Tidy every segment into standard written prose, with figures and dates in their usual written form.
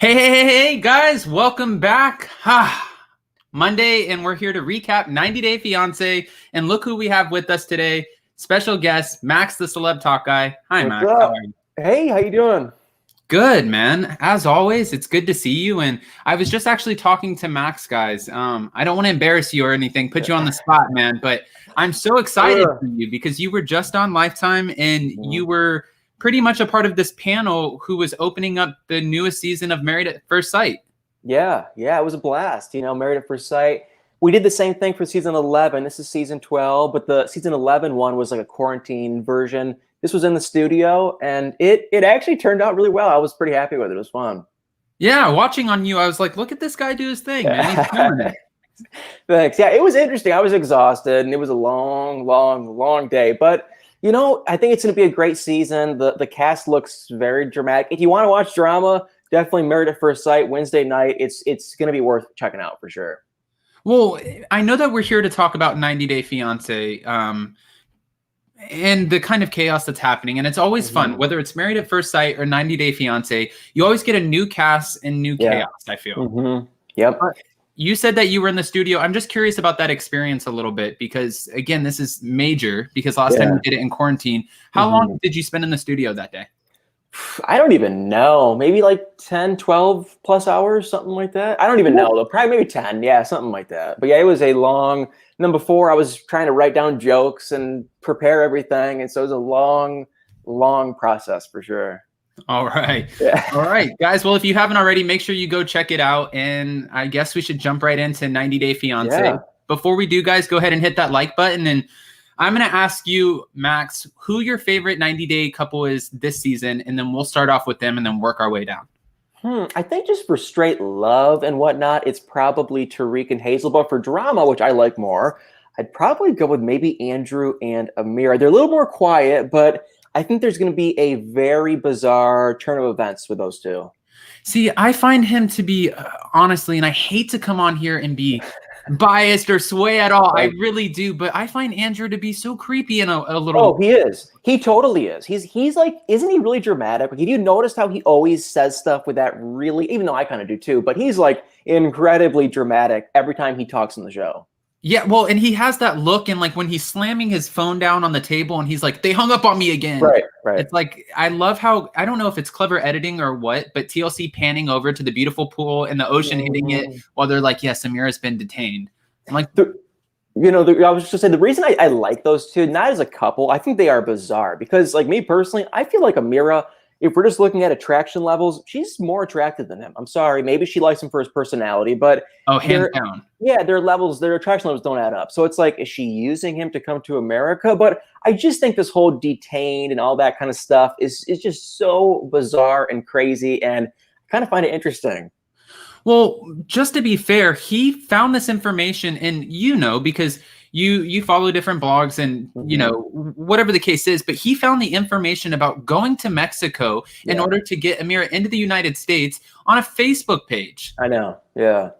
Hey, guys, welcome back. Monday, and we're here to recap 90 Day Fiancé. And look who we have with us today. Special guest, Max, the Celeb Talk guy. Hi, What's Max. up? How are you? Hey, how you doing? Good, man. As always, it's good to see you. And I was just actually talking to Max, guys. I don't want to embarrass you or anything, put you on the spot, man, but I'm so excited for you because you were just on Lifetime and you were pretty much a part of this panel who was opening up the newest season of Married at First Sight. Yeah, it was a blast. Married at First Sight. We did the same thing for season 11. This is season 12, but the season 11 one was like a quarantine version. This was in the studio, and it actually turned out really well. I was pretty happy with it. It was fun. Yeah, watching on you, I was like, look at this guy do his thing, man. He's doing it. Thanks. Yeah, it was interesting. I was exhausted, and it was a long day. But I think it's going to be a great season. The cast looks very dramatic. If you want to watch drama, definitely Married at First Sight Wednesday night. It's going to be worth checking out for sure. Well, I know that we're here to talk about 90 Day Fiancé and the kind of chaos that's happening. And it's always fun, whether it's Married at First Sight or 90 Day Fiancé. You always get a new cast and new chaos, I feel. Yep. You said that you were in the studio. I'm just curious about that experience a little bit because, again, this is major because last time you did it in quarantine. How long did you spend in the studio that day? I don't even know. Maybe like 10, 12 plus hours, something like that. I don't even know, though. Probably maybe 10. Yeah, something like that. But yeah, it was a long. And then before, I was trying to write down jokes and prepare everything. And so it was a long process for sure. All right. Yeah. All right, guys. Well, if you haven't already, make sure you go check it out. And I guess we should jump right into 90 Day Fiancé. Yeah. Before we do, guys, go ahead and hit that like button. And I'm going to ask you, Max, who your favorite 90 Day couple is this season. And then we'll start off with them and then work our way down. I think just for straight love and whatnot, it's probably Tariq and Hazel. But for drama, which I like more, I'd probably go with maybe Andrew and Amira. They're a little more quiet, but I think there's going to be a very bizarre turn of events with those two. See, I find him to be, honestly, and I hate to come on here and be biased or sway at all. I really do. But I find Andrew to be so creepy and a little. Oh, he is. He totally is. He's like, isn't he really dramatic? Like, have you noticed how he always says stuff with that really, even though I kind of do too, but he's like incredibly dramatic every time he talks on the show. Yeah, well, and he has that look, and like when he's slamming his phone down on the table and he's like, they hung up on me again. Right. It's like, I love how, I don't know if it's clever editing or what, but TLC panning over to the beautiful pool and the ocean hitting it while they're like, yes, Amira's been detained. I'm like, I was just saying the reason I like those two, not as a couple, I think they are bizarre because like me personally, I feel like Amira, if we're just looking at attraction levels, she's more attractive than him. I'm sorry. Maybe she likes him for his personality, but hands down. Yeah, their attraction levels don't add up. So it's like, is she using him to come to America? But I just think this whole detained and all that kind of stuff is just so bizarre and crazy, and I kind of find it interesting. Well, just to be fair, he found this information, and because you follow different blogs and whatever the case is, but he found the information about going to Mexico in order to get Amira into the United States on a Facebook page. I know. Yeah.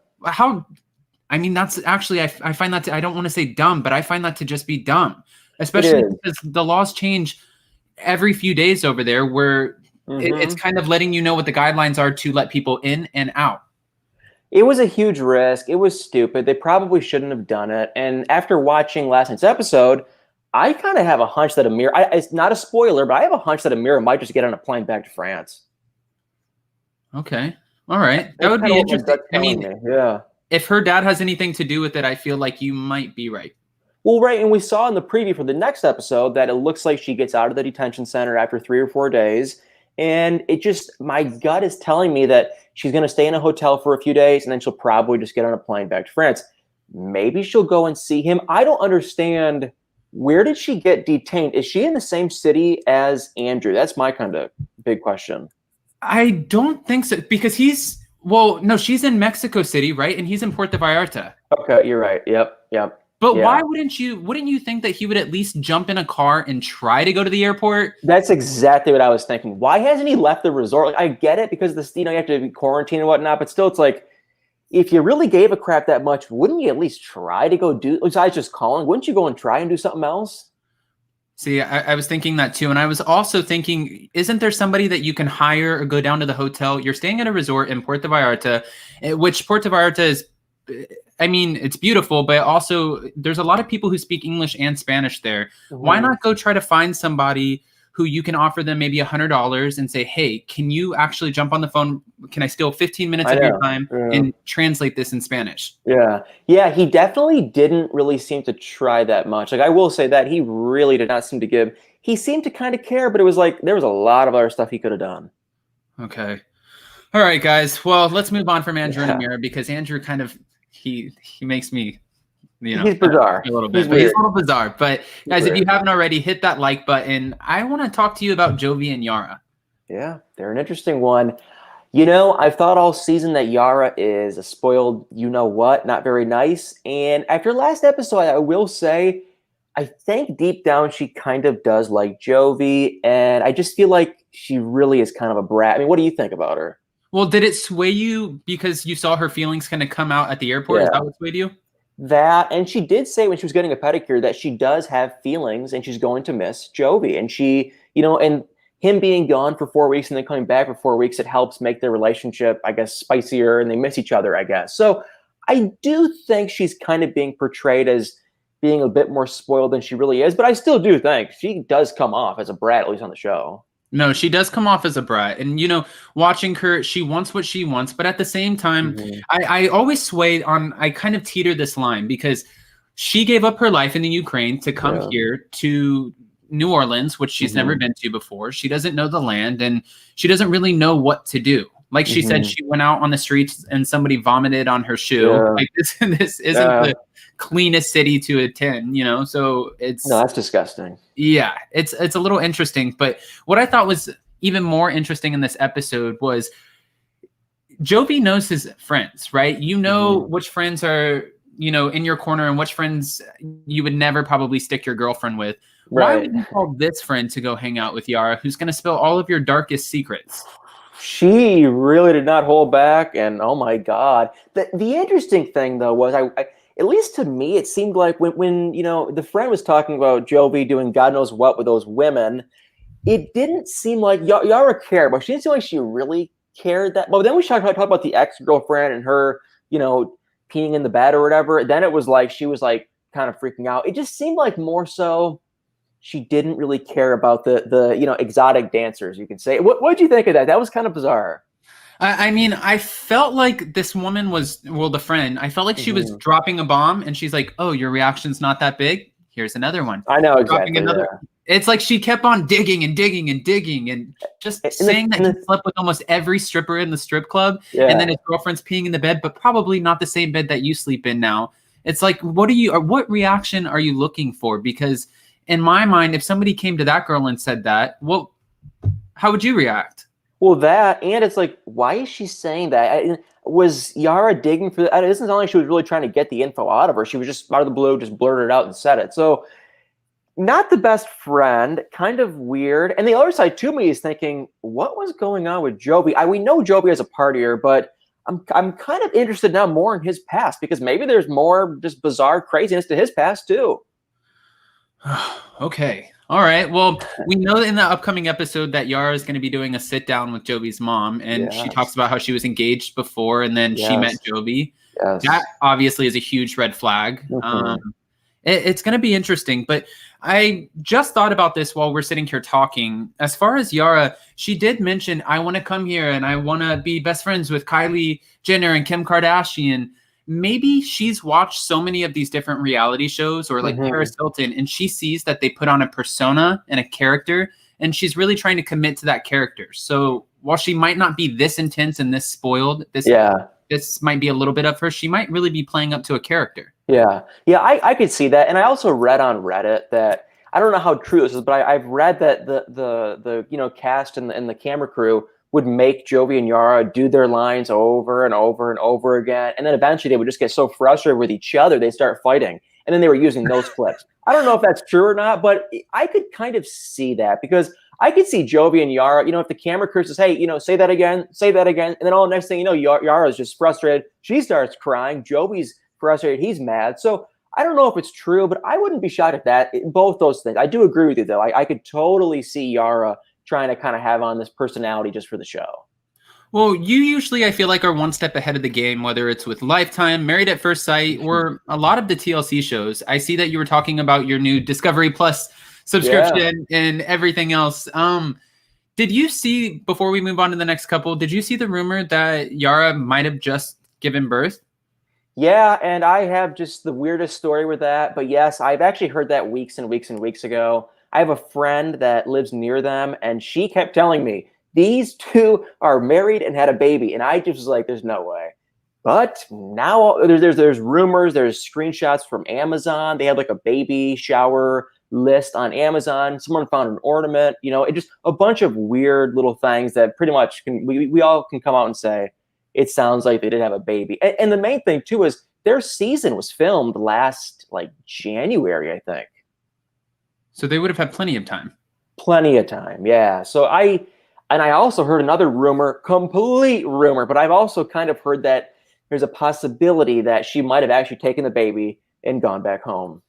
That's actually, I find that I don't want to say dumb, but I find that to just be dumb, especially because the laws change every few days over there where it's kind of letting you know what the guidelines are to let people in and out. It was a huge risk. It was stupid. They probably shouldn't have done it. And after watching last night's episode, I kind of have a hunch that Amira, it's not a spoiler, but I have a hunch that Amira might just get on a plane back to France. Okay. All right. That would be interesting. I mean, yeah. If her dad has anything to do with it, I feel like you might be right. Well, right. And we saw in the preview for the next episode that it looks like she gets out of the detention center after 3 or 4 days. And my gut is telling me that she's going to stay in a hotel for a few days and then she'll probably just get on a plane back to France. Maybe she'll go and see him. I don't understand. Where did she get detained? Is she in the same city as Andrew? That's my kind of big question. I don't think so because she's in Mexico City, right? And he's in Puerto Vallarta. Okay, you're right. Yep. But why wouldn't you think that he would at least jump in a car and try to go to the airport? That's exactly what I was thinking. Why hasn't he left the resort? Like, I get it because this, you have to be quarantined and whatnot, but still it's like, if you really gave a crap that much, wouldn't you at least try to go do, besides just calling, wouldn't you go and try and do something else? See, I was thinking that too. And I was also thinking, isn't there somebody that you can hire or go down to the hotel? You're staying at a resort in Puerto Vallarta, which Puerto Vallarta is, I mean, it's beautiful, but also there's a lot of people who speak English and Spanish there. Why not go try to find somebody who you can offer them maybe $100 and say, hey, can you actually jump on the phone? Can I steal 15 minutes of your time and translate this in Spanish? Yeah. Yeah, he definitely didn't really seem to try that much. Like, I will say that he really did not seem to give. He seemed to kind of care, but it was like there was a lot of other stuff he could have done. Okay. All right, guys. Well, let's move on from Andrew and Amira, because Andrew kind of, he makes me, he's bizarre a little bit, but he's a little bizarre. But guys, if you haven't already, hit that like button. I want to talk to you about Jovi and Yara. Yeah, they're an interesting one. You know, I've thought all season that Yara is a spoiled, you-know-what, not very nice. And after last episode, I will say, I think deep down she kind of does like Jovi. And I just feel like she really is kind of a brat. I mean, what do you think about her? Well, did it sway you because you saw her feelings kind of come out at the airport? Is that what swayed you? That, and she did say when she was getting a pedicure that she does have feelings and she's going to miss Jovi. And she, and him being gone for 4 weeks and then coming back for 4 weeks, it helps make their relationship, I guess, spicier, and they miss each other, I guess. So I do think she's kind of being portrayed as being a bit more spoiled than she really is. But I still do think she does come off as a brat, at least on the show. No, she does come off as a brat. And, watching her, she wants what she wants. But at the same time, I always sway on, I kind of teeter this line because she gave up her life in the Ukraine to come here to New Orleans, which she's never been to before. She doesn't know the land and she doesn't really know what to do. Like she said, she went out on the streets and somebody vomited on her shoe. Like this isn't the cleanest city to attend, so it's no, that's disgusting. Yeah, it's a little interesting. But what I thought was even more interesting in this episode was Jovi knows his friends, right? Which friends are, in your corner and which friends you would never probably stick your girlfriend with. Why would you call this friend to go hang out with Yara, who's going to spill all of your darkest secrets? She really did not hold back, and oh my God. The interesting thing, though, was I at least to me, it seemed like when the friend was talking about Jovi doing God knows what with those women, it didn't seem like Yara cared, but she didn't seem like she really cared that. But then we talked about the ex-girlfriend and her, peeing in the bed or whatever. Then it was like she was like kind of freaking out. It just seemed like more so she didn't really care about the exotic dancers, you could say. What did you think of that? That was kind of bizarre. I mean, I felt like this woman was, the friend, I felt like she was dropping a bomb and she's like, oh, your reaction's not that big? Here's another one. I know, exactly. It's like she kept on digging and digging and digging and just saying that he slept with almost every stripper in the strip club. And then his girlfriend's peeing in the bed, but probably not the same bed that you sleep in now. It's like, what reaction are you looking for? Because in my mind, if somebody came to that girl and said that, how would you react? Well, that, and it's like, why is she saying that? Was Yara digging for that? It doesn't sound like she was really trying to get the info out of her. She was just out of the blue, just blurted it out and said it. So, not the best friend, kind of weird. And the other side to me is thinking, what was going on with Jovi? We know Jovi as a partier, but I'm kind of interested now more in his past because maybe there's more just bizarre craziness to his past too. Okay. All right. Well, we know in the upcoming episode that Yara is going to be doing a sit down with Jovi's mom, and she talks about how she was engaged before, and then she met Jovi. That obviously is a huge red flag. It's going to be interesting, but I just thought about this while we're sitting here talking. As far as Yara, she did mention, I want to come here and I want to be best friends with Kylie Jenner and Kim Kardashian. Maybe she's watched so many of these different reality shows or like Paris Hilton, and she sees that they put on a persona and a character, and she's really trying to commit to that character. So while she might not be this intense and this spoiled, this might be a little bit of her. She might really be playing up to a character. Yeah, I could see that. And I also read on Reddit that, I don't know how true this is, but I've read that the cast and the camera crew would make Jovi and Yara do their lines over and over and over again. And then eventually they would just get so frustrated with each other, they start fighting. And then they were using those clips. I don't know if that's true or not, but I could kind of see that because I could see Jovi and Yara, if the camera crew says, hey, say that again. And then all the next thing you know, Yara's just frustrated. She starts crying. Jovi's frustrated. He's mad. So I don't know if it's true, but I wouldn't be shocked at that. Both those things. I do agree with you, though. I could totally see Yara trying to kind of have on this personality just for the show. Well, you usually, I feel like, are one step ahead of the game, whether it's with Lifetime, Married at First Sight, or a lot of the TLC shows. I see that you were talking about your new Discovery Plus subscription and everything else. Did you see, before we move on to the next couple, did you see the rumor that Yara might have just given birth? Yeah, and I have just the weirdest story with that. But yes, I've actually heard that weeks and weeks and weeks ago. I have a friend that lives near them, and she kept telling me, these two are married and had a baby. And I just was like, there's no way. But now there's rumors, there's screenshots from Amazon. They have like a baby shower list on Amazon. Someone found an ornament, it just a bunch of weird little things that pretty much we all can come out and say, it sounds like they did have a baby. And the main thing too is their season was filmed last like January, I think. So they would have had plenty of time. Plenty of time, yeah. So I also heard another rumor, complete rumor, but I've also kind of heard that there's a possibility that she might have actually taken the baby and gone back home.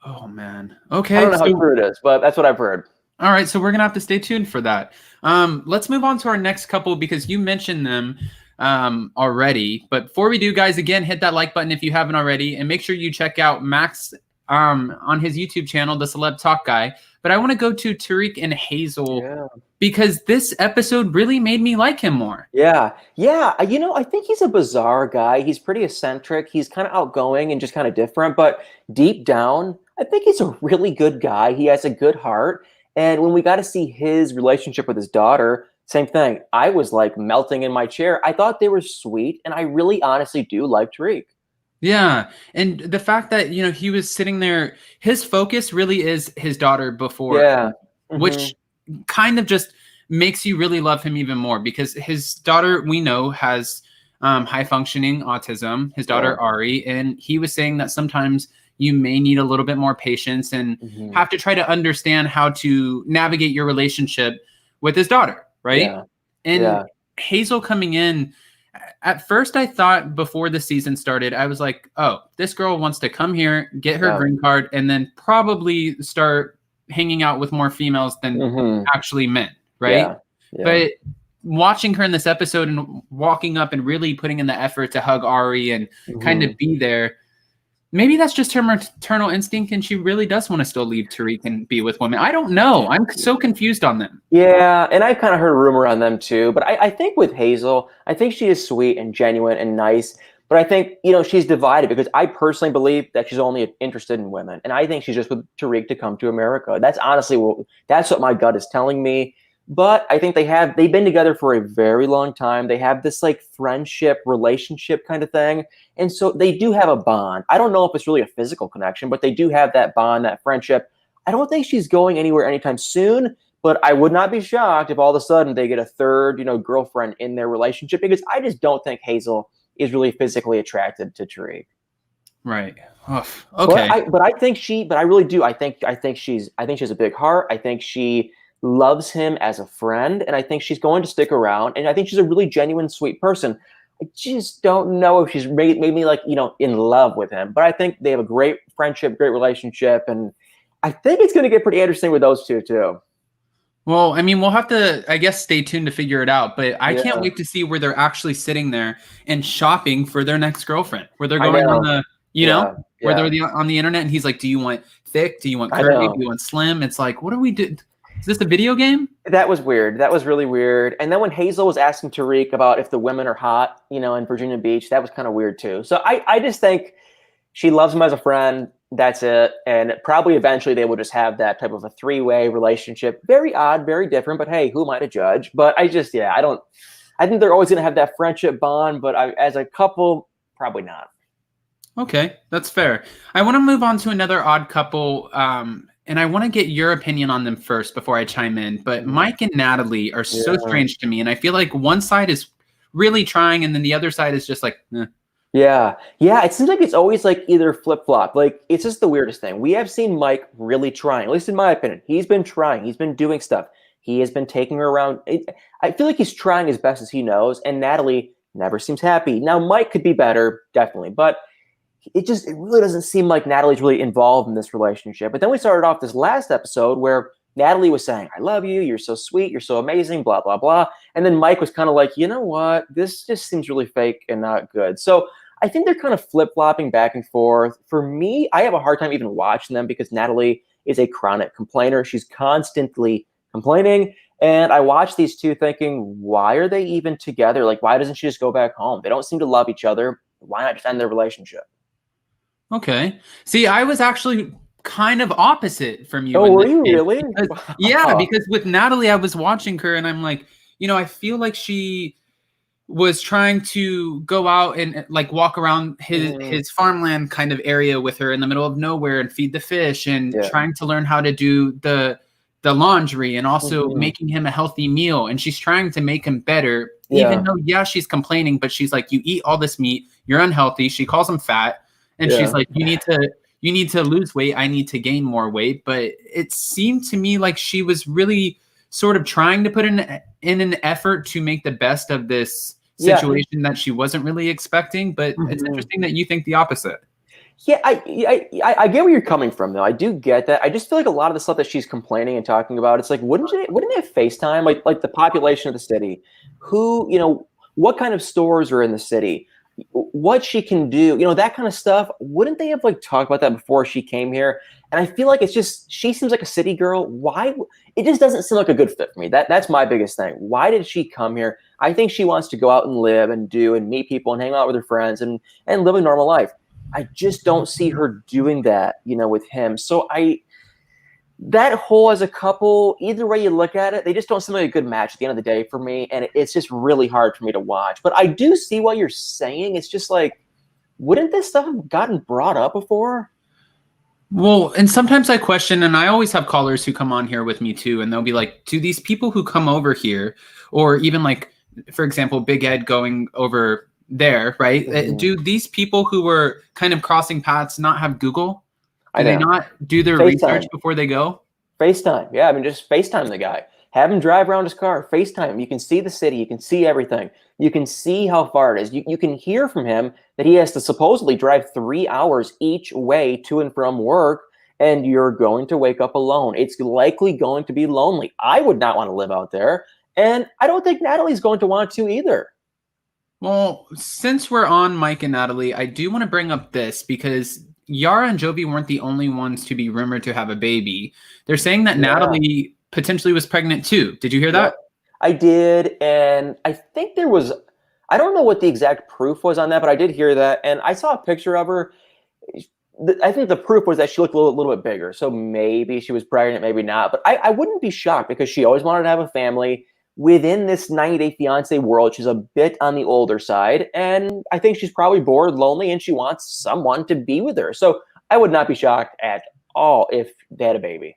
Oh, man. Okay. I don't know how true it is, but that's what I've heard. All right, so we're going to have to stay tuned for that. Let's move on to our next couple because you mentioned them already. But before we do, guys, again, hit that like button if you haven't already. And make sure you check out Max on his YouTube channel, The Celeb Talk Guy. But I want to go to Tariq and Hazel because this episode really made me like him more. Yeah. I think he's a bizarre guy. He's pretty eccentric. He's kind of outgoing and just kind of different. But deep down, I think he's a really good guy. He has a good heart. And when we got to see his relationship with his daughter, same thing. I was like melting in my chair. I thought they were sweet. And I really honestly do like Tariq. Yeah. And the fact that, he was sitting there, his focus really is his daughter before, which kind of just makes you really love him even more because his daughter, we know, has high functioning autism, his daughter, Ari. And he was saying that sometimes you may need a little bit more patience and have to try to understand how to navigate your relationship with his daughter. Right. Yeah. And Hazel coming in, at first, I thought before the season started, I was like, oh, this girl wants to come here, get her green card, and then probably start hanging out with more females than actually men, right? Yeah. But watching her in this episode and walking up and really putting in the effort to hug Ari and kind of be there, maybe that's just her maternal instinct and she really does want to still leave Tariq and be with women. I don't know. I'm so confused on them. Yeah, and I've kind of heard a rumor on them too. But I think with Hazel, I think she is sweet and genuine and nice. But I think, she's divided because I personally believe that she's only interested in women. And I think she's just with Tariq to come to America. That's honestly that's what my gut is telling me. But I think they've been together for a very long time. They have this like friendship, relationship kind of thing. And so they do have a bond. I don't know if it's really a physical connection, but they do have that bond, that friendship. I don't think she's going anywhere anytime soon, but I would not be shocked if all of a sudden they get a third, girlfriend in their relationship because I just don't think Hazel is really physically attracted to Tariq. Right. Oof. Okay. I really do. I think she has a big heart. I think she loves him as a friend, and I think she's going to stick around, and I think she's a really genuine, sweet person. I just don't know if she's made me like, in love with him, but I think they have a great friendship, great relationship, and I think it's going to get pretty interesting with those two too. Well, I mean, we'll have to, I guess, stay tuned to figure it out, but I can't wait to see where they're actually sitting there and shopping for their next girlfriend, where they're going on the, where they're on the internet and he's like, do you want thick? Do you want curvy? Do you want slim? It's like, what do we do? Is this a video game? That was weird. That was really weird. And then when Hazel was asking Tariq about if the women are hot, in Virginia Beach, that was kind of weird too. So I just think she loves him as a friend. That's it. And probably eventually they will just have that type of a three-way relationship. Very odd, very different, but hey, who am I to judge? But I think they're always going to have that friendship bond, but as a couple, probably not. Okay, that's fair. I want to move on to another odd couple. And I want to get your opinion on them first before I chime in. But Mike and Natalie are so strange to me. And I feel like one side is really trying and then the other side is just like, eh. Yeah. It seems like it's always like either flip-flop. Like, it's just the weirdest thing. We have seen Mike really trying, at least in my opinion. He's been trying. He's been doing stuff. He has been taking her around. I feel like he's trying as best as he knows. And Natalie never seems happy. Now, Mike could be better, definitely. But it really doesn't seem like Natalie's really involved in this relationship. But then we started off this last episode where Natalie was saying, I love you. You're so sweet. You're so amazing, blah, blah, blah. And then Mike was kind of like, you know what? This just seems really fake and not good. So I think they're kind of flip-flopping back and forth. For me, I have a hard time even watching them because Natalie is a chronic complainer. She's constantly complaining. And I watch these two thinking, why are they even together? Like, why doesn't she just go back home? They don't seem to love each other. Why not just end their relationship? Okay. See, I was actually kind of opposite from you. Oh, were you really? Because, yeah, because with Natalie, I was watching her and I'm like, I feel like she was trying to go out and like walk around his farmland kind of area with her in the middle of nowhere and feed the fish and trying to learn how to do the laundry and also making him a healthy meal. And she's trying to make him better, even though, she's complaining, but she's like, you eat all this meat, you're unhealthy. She calls him fat. And she's like, you need to lose weight. I need to gain more weight. But it seemed to me like she was really sort of trying to put in an effort to make the best of this situation that she wasn't really expecting. But it's interesting that you think the opposite. Yeah, I get where you're coming from, though. I do get that. I just feel like a lot of the stuff that she's complaining and talking about, it's like, wouldn't they have FaceTime? Like the population of the city, what kind of stores are in the city, what she can do, that kind of stuff. Wouldn't they have like talked about that before she came here? And I feel like it's just, she seems like a city girl. Why? It just doesn't seem like a good fit for me. That's my biggest thing. Why did she come here? I think she wants to go out and live and do and meet people and hang out with her friends and live a normal life. I just don't see her doing that, with him. So that whole as a couple, either way you look at it, they just don't seem like a good match at the end of the day for me. And it's just really hard for me to watch. But I do see what you're saying. It's just like, wouldn't this stuff have gotten brought up before? Well, and sometimes I question, and I always have callers who come on here with me too, and they'll be like, do these people who come over here, or even like, for example, Big Ed going over there, right? Do these people who were kind of crossing paths not have Google? Do they not do their research before they go? FaceTime. Yeah, I mean, just FaceTime the guy. Have him drive around his car. FaceTime. You can see the city. You can see everything. You can see how far it is. You can hear from him that he has to supposedly drive 3 hours each way to and from work, and you're going to wake up alone. It's likely going to be lonely. I would not want to live out there, and I don't think Natalie's going to want to either. Well, since we're on Mike and Natalie, I do want to bring up this because Yara and Jovi weren't the only ones to be rumored to have a baby. They're saying that Natalie potentially was pregnant too. Did you hear that? I did, and I think there was, I don't know what the exact proof was on that, but I did hear that, and I saw a picture of her. I think the proof was that she looked a little bit bigger, so maybe she was pregnant, maybe not, but I wouldn't be shocked because she always wanted to have a family. Within this 90-day fiancé world, she's a bit on the older side, and I think she's probably bored, lonely, and she wants someone to be with her. So I would not be shocked at all if they had a baby.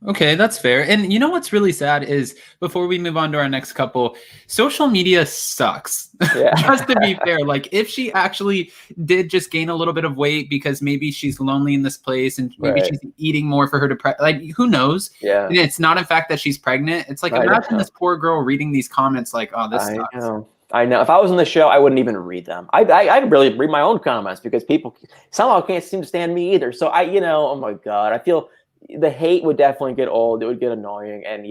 Okay, that's fair. And you know what's really sad is, before we move on to our next couple, social media sucks. Yeah. Just to be fair, like if she actually did just gain a little bit of weight because maybe she's lonely in this place and maybe she's eating more for her to like, who knows? Yeah. And it's not in fact that she's pregnant. It's like, imagine this poor girl reading these comments like, oh, this sucks. I know. If I was on the show, I wouldn't even read them. I could really read my own comments because people somehow can't seem to stand me either. So oh my God, I feel the hate would definitely get old. It would get annoying. And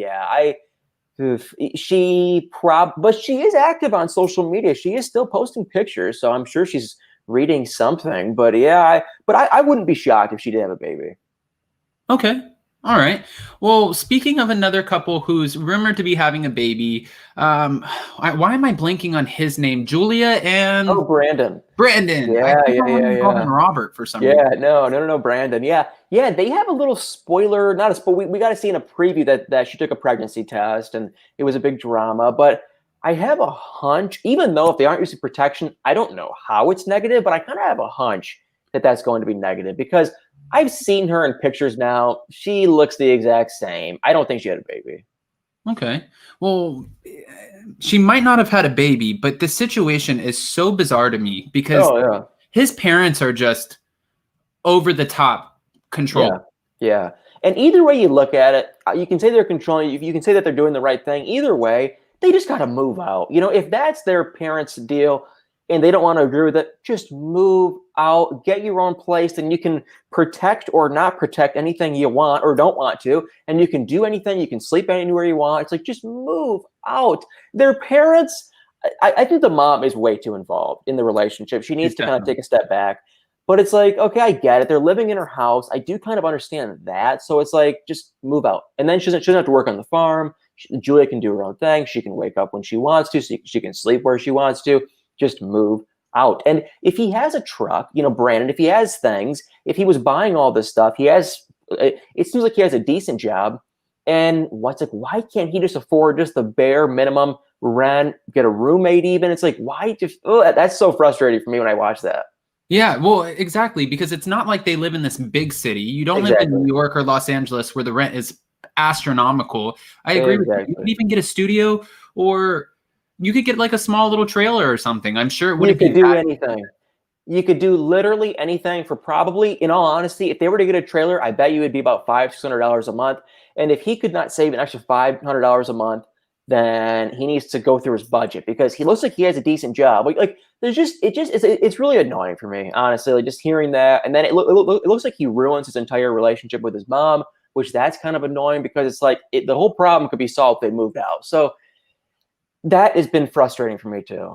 but she is active on social media. She is still posting pictures. So I'm sure she's reading something, but I wouldn't be shocked if she did have a baby. Okay. All right. Well, speaking of another couple who's rumored to be having a baby, why am I blanking on his name? Julia and Brandon. Brandon. Yeah. Call him Robert for some reason. No, Brandon. Yeah. They have a little spoiler, not a spoiler. We got to see in a preview that she took a pregnancy test, and it was a big drama. But I have a hunch, even though if they aren't using protection, I don't know how it's negative, but I kind of have a hunch that that's going to be negative because I've seen her in pictures now. She looks the exact same. I don't think she had a baby. Okay. Well, she might not have had a baby, but the situation is so bizarre to me because his parents are just over the top control. Yeah. And either way you look at it, you can say they're controlling, you can say that they're doing the right thing. Either way, they just got to move out. If that's their parents' deal, and they don't want to agree with it, just move out, get your own place, and you can protect or not protect anything you want or don't want to, and you can do anything, you can sleep anywhere you want. It's like, just move out. Their parents, I think the mom is way too involved in the relationship. She needs to kind of take a step back. But it's like, okay, I get it. They're living in her house. I do kind of understand that. So it's like, just move out. And then she doesn't have to work on the farm. Julia can do her own thing. She can wake up when she wants to. She can sleep where she wants to. Just move out. And if he has a truck, Brandon, if he has things, if he was buying all this stuff, it seems like he has a decent job. And why can't he just afford just the bare minimum rent, get a roommate even? It's like, why just, that's so frustrating for me when I watch that. Yeah, well, exactly, because it's not like they live in this big city. You don't live in New York or Los Angeles where the rent is astronomical. I agree with you. You can even get a studio, or you could get like a small little trailer or something. I'm sure it wouldn't be do anything. You could do literally anything for probably, in all honesty, if they were to get a trailer, I bet you it'd be about $500-600 a month. And if he could not save an extra $500 a month, then he needs to go through his budget, because he looks like he has a decent job. It's really annoying for me, honestly, like just hearing that. And then it looks like he ruins his entire relationship with his mom, which that's kind of annoying, because it's like the whole problem could be solved if they moved out. So that has been frustrating for me too.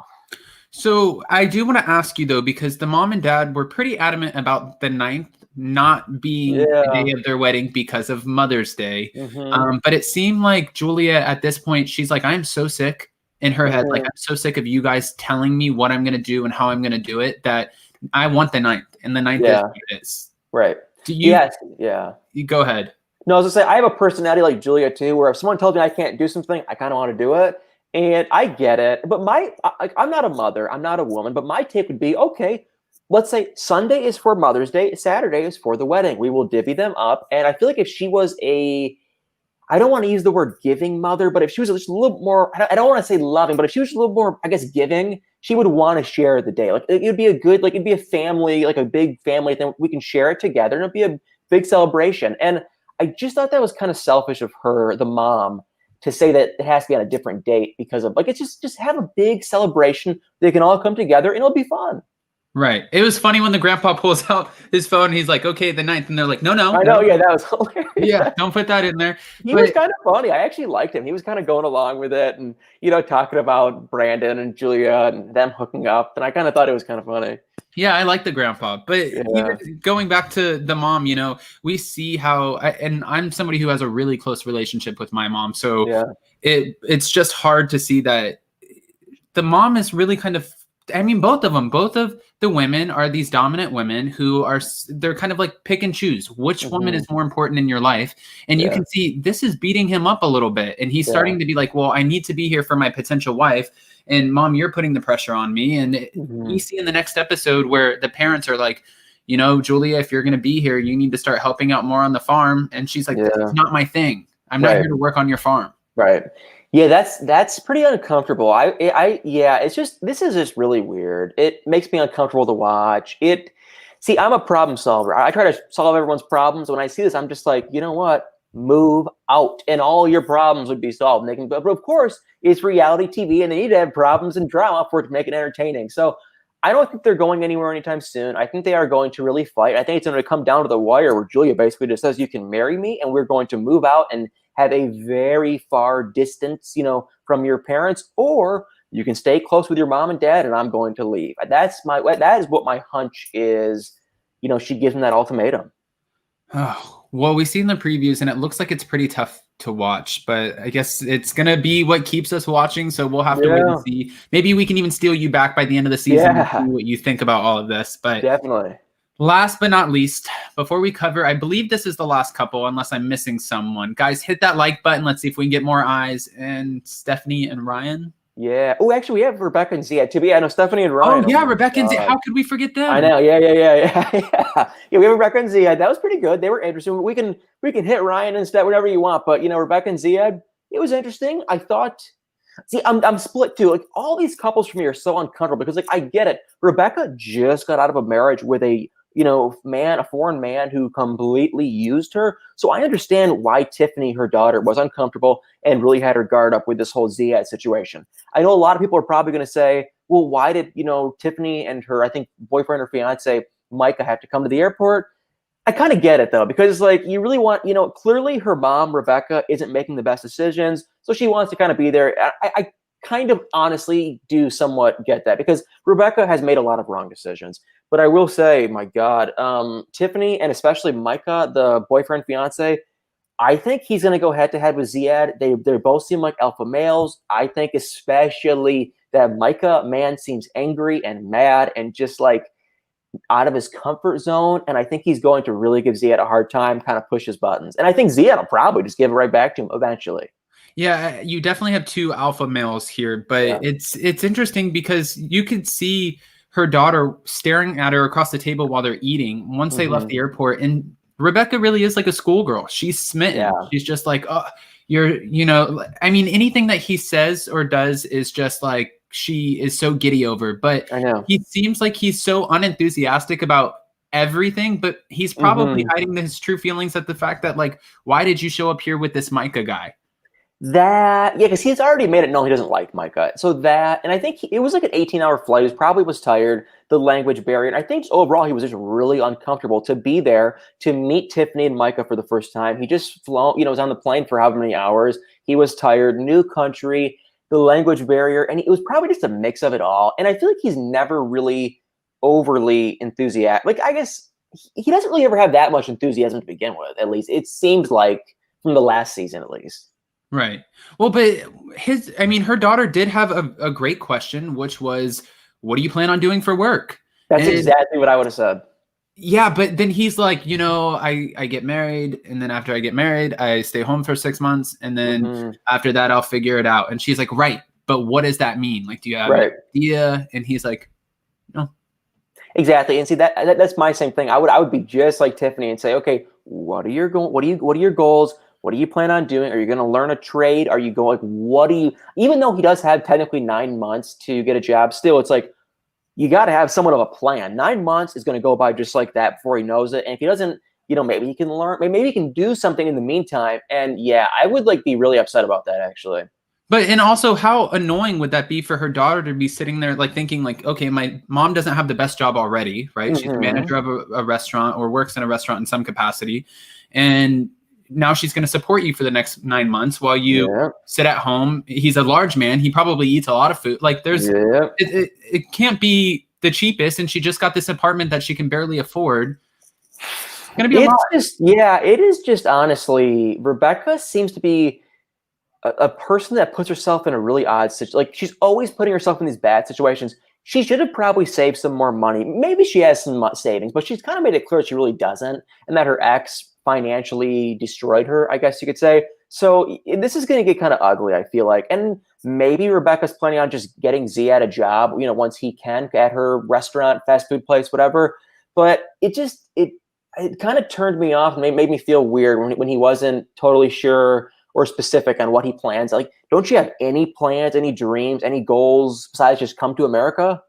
So I do want to ask you though, because the mom and dad were pretty adamant about the 9th not being the day of their wedding because of Mother's Day. But it seemed like Julia at this point, she's like, I'm so sick in her head. Like, I'm so sick of you guys telling me what I'm going to do and how I'm going to do it, that I want the 9th, and the 9th is what it is. Right. Do you? You go ahead. No, I was going to say, I have a personality like Julia too, where if someone tells me I can't do something, I kind of want to do it. And I get it. But I'm not a mother. I'm not a woman. But my take would be, okay, let's say Sunday is for Mother's Day. Saturday is for the wedding. We will divvy them up. And I feel like if she was I don't want to use the word giving mother, but if she was just a little more, I don't want to say loving, but if she was a little more, I guess, giving, she would want to share the day. Like, it would be it'd be a family, like a big family thing. We can share it together, and it'd be a big celebration. And I just thought that was kind of selfish of her, the mom, to say that it has to be on a different date, because of it's just have a big celebration. They can all come together and it'll be fun. Right. It was funny when the grandpa pulls out his phone and he's like, okay, the 9th. And they're like, no. I know. Yeah, that was hilarious. Yeah, don't put that in there. He was kind of funny. I actually liked him. He was kind of going along with it and, talking about Brandon and Julia and them hooking up. And I kind of thought it was kind of funny. Yeah, I like the grandpa. But even going back to the mom, we see how, and I'm somebody who has a really close relationship with my mom. So it's just hard to see that the mom is really kind of, both of the women are these dominant women who they're kind of like pick and choose which woman is more important in your life. And you can see this is beating him up a little bit. And he's starting to be like, well, I need to be here for my potential wife. And Mom, you're putting the pressure on me. And we see in the next episode where the parents are like, Julia, if you're going to be here, you need to start helping out more on the farm. And she's like, that's not my thing. I'm not here to work on your farm. Right. Yeah, that's pretty uncomfortable. This is just really weird. It makes me uncomfortable to watch. See, I'm a problem solver. I try to solve everyone's problems. When I see this, I'm just like, you know what? Move out, and all your problems would be solved. But of course, it's reality TV, and they need to have problems and drama for it to make it entertaining. So I don't think they're going anywhere anytime soon. I think they are going to really fight. I think it's going to come down to the wire where Julia basically just says, you can marry me, and we're going to move out and have a very far distance, from your parents, or you can stay close with your mom and dad, and I'm going to leave. That is what my hunch is. She gives him that ultimatum. Oh, well, we've seen the previews, and it looks like it's pretty tough to watch, but I guess it's going to be what keeps us watching. So we'll have to wait and see. Maybe we can even steal you back by the end of the season and see what you think about all of this. But definitely. Last but not least, before we cover, I believe this is the last couple, unless I'm missing someone. Guys, hit that like button. Let's see if we can get more eyes. And Stephanie and Ryan. Yeah. Oh, actually, we have Rebecca and Zied too. Yeah, no, Stephanie and Ryan. Oh, yeah, Rebecca and Zied. How could we forget them? I know. Yeah. Yeah, we have Rebecca and Zied. That was pretty good. They were interesting. We can hit Ryan and Steph, whatever you want. But, Rebecca and Zied, it was interesting. I thought... See, I'm split too. Like, all these couples for me are so uncomfortable because, I get it. Rebecca just got out of a marriage with a foreign man who completely used her. So I understand why Tiffany, her daughter, was uncomfortable and really had her guard up with this whole Zied situation. I know a lot of people are probably going to say, well, why did, Tiffany and her, I think, boyfriend or fiance, Micah, have to come to the airport? I kind of get it, though, because, like, you really want, clearly her mom, Rebecca, isn't making the best decisions, so she wants to kind of be there. I kind of honestly do somewhat get that, because Rebecca has made a lot of wrong decisions. But I will say, my God, Tiffany and especially Micah, the boyfriend, fiance, I think he's going to go head to head with Zied. They both seem like alpha males. I think especially that Micah, man, seems angry and mad and just like out of his comfort zone. And I think he's going to really give Zied a hard time, kind of push his buttons. And I think Zied will probably just give it right back to him eventually. Yeah, you definitely have two alpha males here, but it's interesting because you could see her daughter staring at her across the table while they're eating once they left the airport. And Rebecca really is like a schoolgirl. She's smitten. Yeah. She's just like, oh, I mean, anything that he says or does is just like, she is so giddy over. But I know he seems like he's so unenthusiastic about everything, but he's probably hiding his true feelings at the fact that, like, why did you show up here with this Micah guy? Because he's already made it known he doesn't like Micah. So that, and I think it was like an 18-hour flight. He probably was tired, the language barrier. And I think overall he was just really uncomfortable to be there, to meet Tiffany and Micah for the first time. He just was on the plane for however many hours. He was tired, new country, the language barrier. And it was probably just a mix of it all. And I feel like he's never really overly enthusiastic. Like, I guess he doesn't really ever have that much enthusiasm to begin with, at least. It seems like from the last season, at least. Right. Well, but her daughter did have a great question, which was, what do you plan on doing for work? That's exactly what I would have said. Yeah, but then he's like, I get married, and then after I get married, I stay home for 6 months, and then after that, I'll figure it out. And she's like, right, but what does that mean? Like, do you have an idea? And he's like, no. Exactly. And see, that's my same thing. I would be just like Tiffany and say, okay, what are your goals? What are your goals? What do you plan on doing? Are you going to learn a trade? Are you going, even though he does have technically 9 months to get a job, still, it's like, you got to have somewhat of a plan. 9 months is going to go by just like that before he knows it. And if he doesn't, maybe he can learn, maybe he can do something in the meantime. And yeah, I would be really upset about that, actually. But, and also, how annoying would that be for her daughter to be sitting there thinking okay, my mom doesn't have the best job already, right? She's the manager of a restaurant or works in a restaurant in some capacity. And now she's going to support you for the next 9 months while you sit at home. He's a large man. He probably eats a lot of food. Like, it can't be the cheapest. And she just got this apartment that she can barely afford. It's going to be a lot. It is just, honestly, Rebecca seems to be a person that puts herself in a really odd situation. Like, she's always putting herself in these bad situations. She should have probably saved some more money. Maybe she has some savings, but she's kind of made it clear she really doesn't, and that her ex financially destroyed her, I guess you could say. So this is going to get kind of ugly, I feel like. And maybe Rebecca's planning on just getting Zied a job, once he can, at her restaurant, fast food place, whatever. But it kind of turned me off and made me feel weird when he wasn't totally sure or specific on what he plans. Like, don't you have any plans, any dreams, any goals besides just come to America?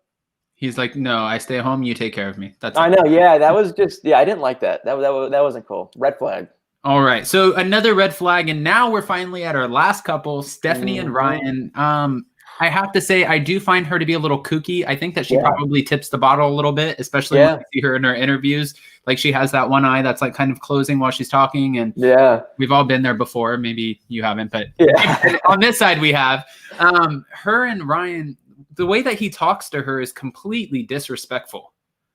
He's like, no, I stay home. You take care of me. That's I know. Yeah, that was just, I didn't like that. That wasn't cool. Red flag. All right. So another red flag. And now we're finally at our last couple, Stephanie and Ryan. I have to say, I do find her to be a little kooky. I think that she probably tips the bottle a little bit, especially when I see her in her interviews. Like, she has that one eye that's kind of closing while she's talking. And we've all been there before. Maybe you haven't, but on this side we have. Her and Ryan, the way that he talks to her is completely disrespectful.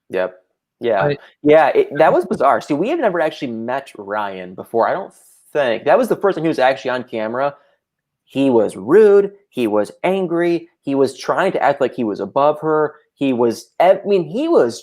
Yep. Yeah. That was bizarre. See, we have never actually met Ryan before. I don't think. That was the first time he was actually on camera. He was rude. He was angry. He was trying to act like he was above her. He was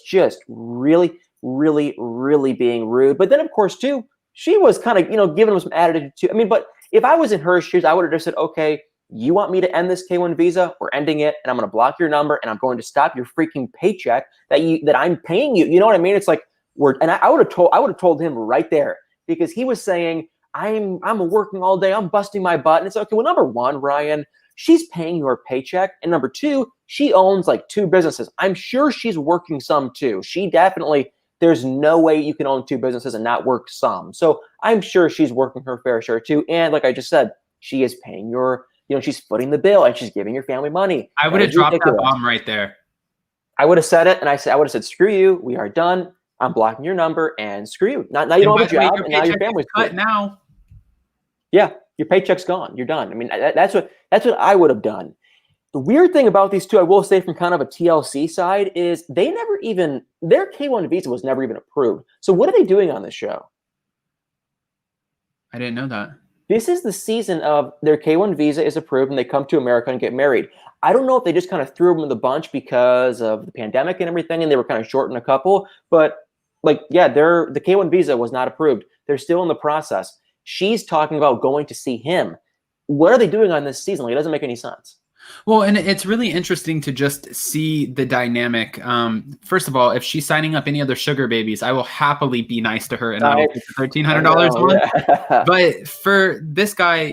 just really, really, really being rude. But then, of course, too, she was kind of, giving him some attitude too. But if I was in her shoes, I would have just said, okay, you want me to end this K1 visa? We're ending it, and I'm going to block your number, and I'm going to stop your freaking paycheck that I'm paying you. You know what I mean? It's like I would have told him right there, because he was saying, I'm working all day, I'm busting my butt, and it's okay. Well, number one, Ryan, she's paying your paycheck, and number two, she owns 2 businesses. I'm sure she's working some too. She definitely. There's no way you can own 2 businesses and not work some. So I'm sure she's working her fair share too. And like I just said, she is paying your she's footing the bill and she's giving your family money. I would have dropped that bomb right there. I would have said it, and I would have said, screw you, we are done. I'm blocking your number, and screw you. Now you don't have a job, and now your family's cut now. Yeah, your paycheck's gone. You're done. I mean, that's what I would have done. The weird thing about these two, I will say from kind of a TLC side, is their K1 visa was never even approved. So what are they doing on this show? I didn't know that. This is the season of their K1 visa is approved and they come to America and get married. I don't know if they just kind of threw them in the bunch because of the pandemic and everything, and they were kind of short in a couple. But the K1 visa was not approved. They're still in the process. She's talking about going to see him. What are they doing on this season? It doesn't make any sense. Well, and it's really interesting to just see the dynamic. First of all, if she's signing up any other sugar babies, I will happily be nice to her and I will take the $1,300 one. Yeah. But for this guy,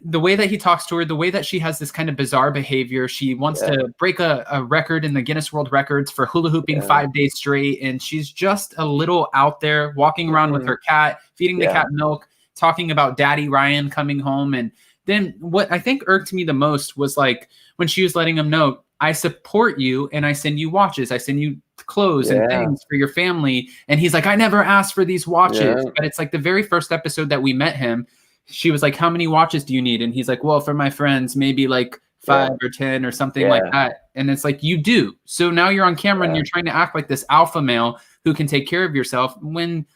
the way that he talks to her, the way that she has this kind of bizarre behavior, she wants to break a record in the Guinness World Records for hula hooping 5 days straight. And she's just a little out there walking around with her cat, feeding the cat milk, talking about Daddy Ryan coming home. And then what I think irked me the most was like when she was letting him know, I support you and I send you watches. I send you clothes and things for your family. And he's like, I never asked for these watches. Yeah. But it's like the very first episode that we met him, she was like, how many watches do you need? And he's like, well, for my friends, maybe like 5 or 10 or something like that. And it's like, you do. So now you're on camera and you're trying to act like this alpha male who can take care of yourself when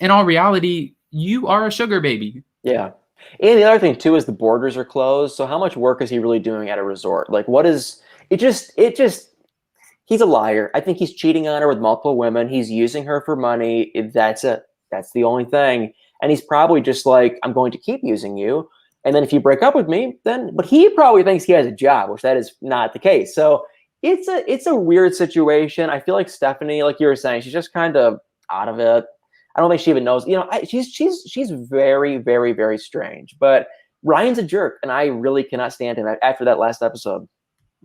in all reality, you are a sugar baby. Yeah. And the other thing too is the borders are closed. So how much work is he really doing at a resort? Like what is it just he's a liar. I think he's cheating on her with multiple women. He's using her for money. That's it. That's the only thing. And he's probably just like, I'm going to keep using you. And then if you break up with me, but he probably thinks he has a job, which that is not the case. So it's a weird situation. I feel like Stephanie, like you were saying, she's just kind of out of it. I don't think she even knows. She's very, very, very strange. But Ryan's a jerk, and I really cannot stand him after that last episode.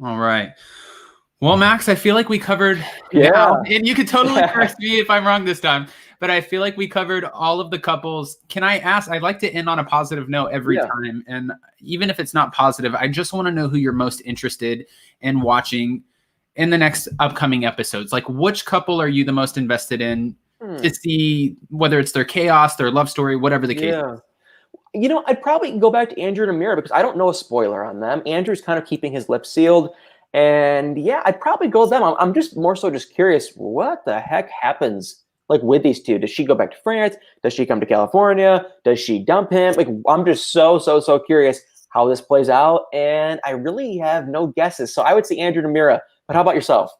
All right. Well, Max, I feel like we covered. Yeah. And you can totally correct me if I'm wrong this time. But I feel like we covered all of the couples. Can I ask? I'd like to end on a positive note every time. And even if it's not positive, I just want to know who you're most interested in watching in the next upcoming episodes. Like, which couple are you the most invested in to see, whether it's their chaos, their love story, whatever the case is? I'd probably go back to Andrew and Amira because I don't know a spoiler on them. Andrew's kind of keeping his lips sealed. And I'd probably go with them. I'm just more so just curious, what the heck happens like with these two? Does she go back to France? Does she come to California? Does she dump him? Like, I'm just so curious how this plays out. And I really have no guesses. So I would say Andrew and Amira. But how about yourself?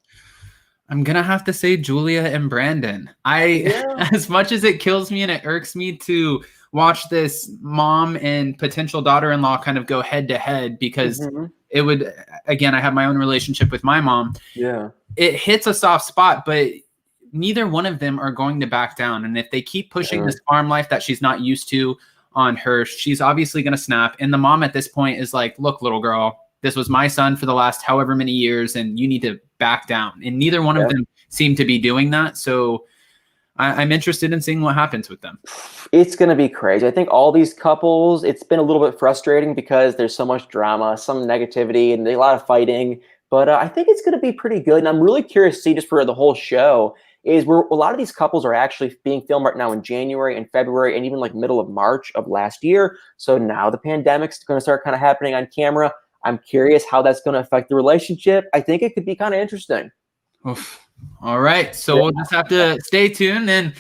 I'm going to have to say Julia and Brandon. As much as it kills me and it irks me to watch this mom and potential daughter-in-law kind of go head to head because it would, again, I have my own relationship with my mom. Yeah. It hits a soft spot, but neither one of them are going to back down. And if they keep pushing this farm life that she's not used to on her, she's obviously going to snap. And the mom at this point is like, look, little girl, this was my son for the last however many years, and you need to back down. And neither one of them seem to be doing that. So I'm interested in seeing what happens with them. It's going to be crazy. I think all these couples, it's been a little bit frustrating because there's so much drama, some negativity, and a lot of fighting. But I think it's going to be pretty good. And I'm really curious to see just for the whole show is where a lot of these couples are actually being filmed right now in January and February and even like middle of March of last year. So now the pandemic's going to start kind of happening on camera. I'm curious how that's going to affect the relationship. I think it could be kind of interesting. Oof. All right. So we'll just have to stay tuned. And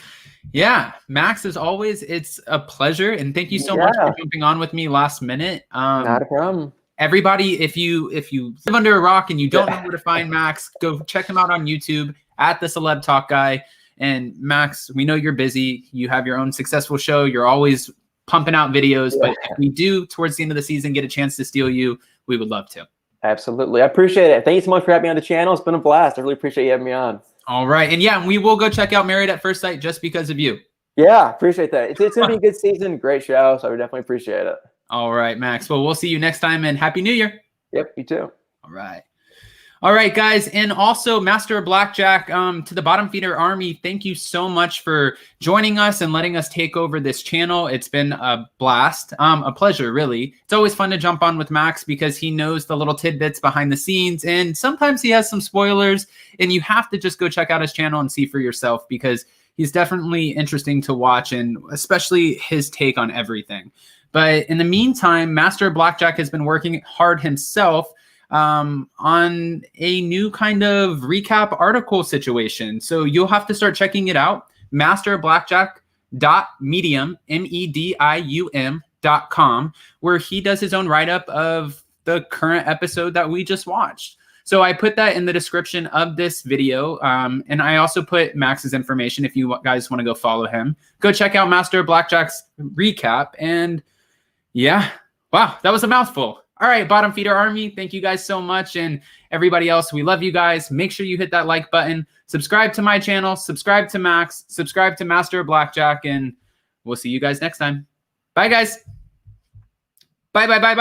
Max, as always, it's a pleasure. And thank you so much for jumping on with me last minute. Not a problem. Everybody, if you live under a rock and you don't know where to find Max, go check him out on YouTube at the Celeb Talk Guy. And Max, we know you're busy. You have your own successful show. You're always pumping out videos. But if we do, towards the end of the season, get a chance to steal you, we would love to. Absolutely. I appreciate it. Thank you so much for having me on the channel. It's been a blast. I really appreciate you having me on. All right. And we will go check out Married at First Sight just because of you. Yeah, appreciate that. It's going to be a good season. Great show. So I would definitely appreciate it. All right, Max. Well, we'll see you next time and Happy New Year. Yep, you too. All right. All right, guys. And also, Master of Blackjack, to the Bottom Feeder Army, thank you so much for joining us and letting us take over this channel. It's been a blast, a pleasure, really. It's always fun to jump on with Max because he knows the little tidbits behind the scenes, and sometimes he has some spoilers, and you have to just go check out his channel and see for yourself because he's definitely interesting to watch, and especially his take on everything. But in the meantime, Master of Blackjack has been working hard himself on a new kind of recap article situation. So you'll have to start checking it out. masterblackjack.medium, medium.com, where he does his own write-up of the current episode that we just watched. So I put that in the description of this video. And I also put Max's information if you guys want to go follow him. Go check out Master of Blackjack's recap. And yeah, wow, that was a mouthful. All right, Bottom Feeder Army, thank you guys so much. And everybody else, we love you guys. Make sure you hit that like button. Subscribe to my channel. Subscribe to Max. Subscribe to Master of Blackjack. And we'll see you guys next time. Bye, guys. Bye, bye, bye, bye.